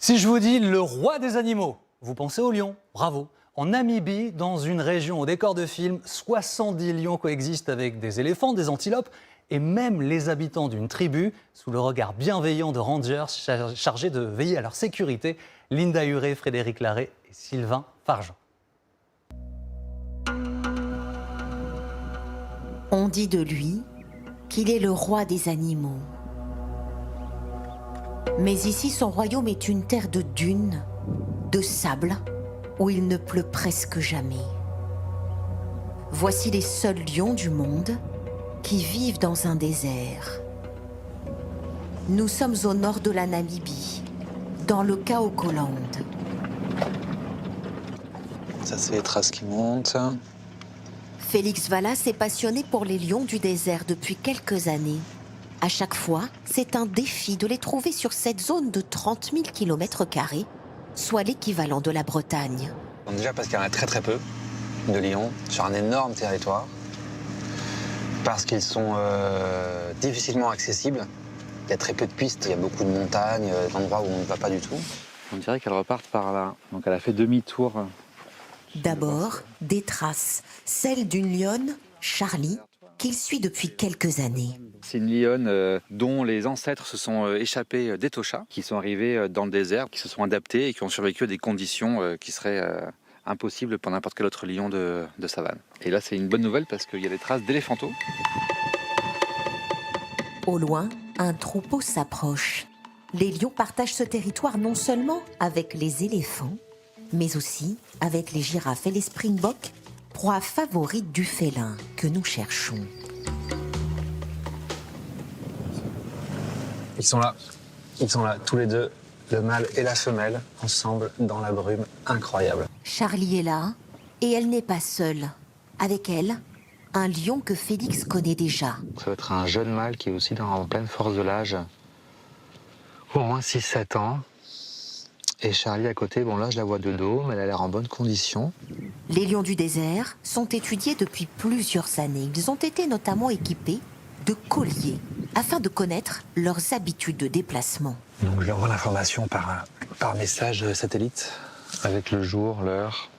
Si je vous dis le roi des animaux, vous pensez au lion, bravo. En Namibie, dans une région au décor de film, 70 lions coexistent avec des éléphants, des antilopes et même les habitants d'une tribu, sous le regard bienveillant de rangers chargés de veiller à leur sécurité, Linda Huré, Frédéric Larrey et Sylvain Fargeon. On dit de lui qu'il est le roi des animaux. Mais ici, son royaume est une terre de dunes, de sable, où il ne pleut presque jamais. Voici les seuls lions du monde qui vivent dans un désert. Nous sommes au nord de la Namibie, dans le Kaokoland. Ça, c'est les traces qui montent. Félix Vallas est passionné pour les lions du désert depuis quelques années. À chaque fois, c'est un défi de les trouver sur cette zone de 30 000 km², soit l'équivalent de la Bretagne. Déjà parce qu'il y en a très peu de lions sur un énorme territoire. Parce qu'ils sont difficilement accessibles. Il y a très peu de pistes, il y a beaucoup de montagnes, d'endroits où on ne va pas du tout. On dirait qu'elles repartent par là. Donc elle a fait demi-tour. D'abord, des traces, celles d'une lionne, Charlie, qu'il suit depuis quelques années. C'est une lionne dont les ancêtres se sont échappés d'Etosha, qui sont arrivés dans le désert, qui se sont adaptés et qui ont survécu à des conditions qui seraient impossibles pour n'importe quel autre lion de savane. Et là, c'est une bonne nouvelle parce qu'il y a des traces d'éléphanteaux. Au loin, un troupeau s'approche. Les lions partagent ce territoire non seulement avec les éléphants, mais aussi avec les girafes et les springboks, proies favorites du félin que nous cherchons. Ils sont là, tous les deux, le mâle et la femelle, ensemble dans la brume, incroyable. Charlie est là, et elle n'est pas seule. Avec elle, un lion que Félix connaît déjà. Ça va être un jeune mâle qui est aussi en pleine force de l'âge, au moins 6-7 ans. Et Charlie à côté, bon là je la vois de dos, mais elle a l'air en bonne condition. Les lions du désert sont étudiés depuis plusieurs années. Ils ont été notamment équipés de colliers afin de connaître leurs habitudes de déplacement. Donc je lui envoie l'information par message satellite, avec le jour, l'heure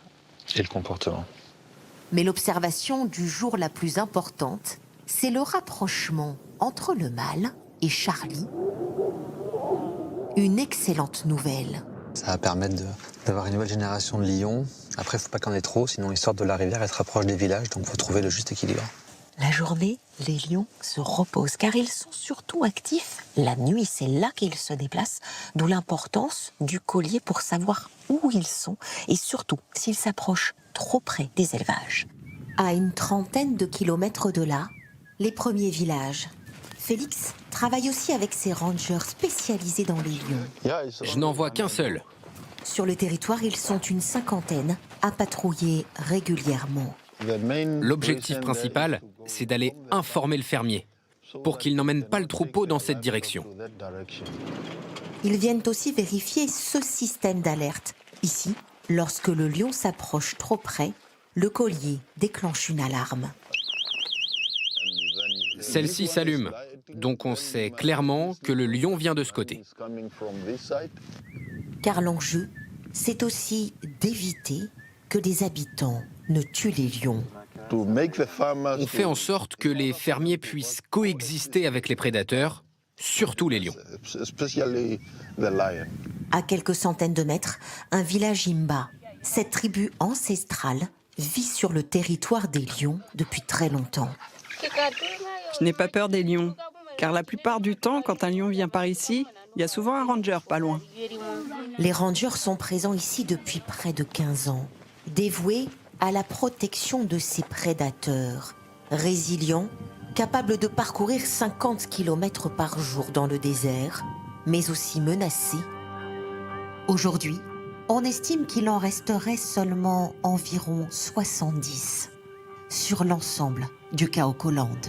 et le comportement. Mais l'observation du jour la plus importante, c'est le rapprochement entre le mâle et Charlie. Une excellente nouvelle. Ça va permettre d'avoir une nouvelle génération de lions. Après, il ne faut pas qu'il y en ait trop, sinon ils sortent de la rivière et se rapprochent des villages, donc il faut trouver le juste équilibre. La journée, les lions se reposent car ils sont surtout actifs. La nuit, c'est là qu'ils se déplacent, d'où l'importance du collier pour savoir où ils sont et surtout s'ils s'approchent trop près des élevages. À une trentaine de kilomètres de là, les premiers villages. Félix travaille aussi avec ses rangers spécialisés dans les lions. Je n'en vois qu'un seul. Sur le territoire, ils sont une cinquantaine à patrouiller régulièrement. L'objectif principal, c'est d'aller informer le fermier pour qu'il n'emmène pas le troupeau dans cette direction. Ils viennent aussi vérifier ce système d'alerte. Ici, lorsque le lion s'approche trop près, le collier déclenche une alarme. Celle-ci s'allume, donc on sait clairement que le lion vient de ce côté. Car l'enjeu, c'est aussi d'éviter que des habitants ne tuent les lions. On fait en sorte que les fermiers puissent coexister avec les prédateurs, surtout les lions. À quelques centaines de mètres, un village Imba. Cette tribu ancestrale vit sur le territoire des lions depuis très longtemps. Je n'ai pas peur des lions, car la plupart du temps, quand un lion vient par ici, il y a souvent un ranger pas loin. Les rangers sont présents ici depuis près de 15 ans, dévoués à la protection de ces prédateurs, résilients, capables de parcourir 50 km par jour dans le désert, mais aussi menacés. Aujourd'hui, on estime qu'il en resterait seulement environ 70 sur l'ensemble du Kaokoland.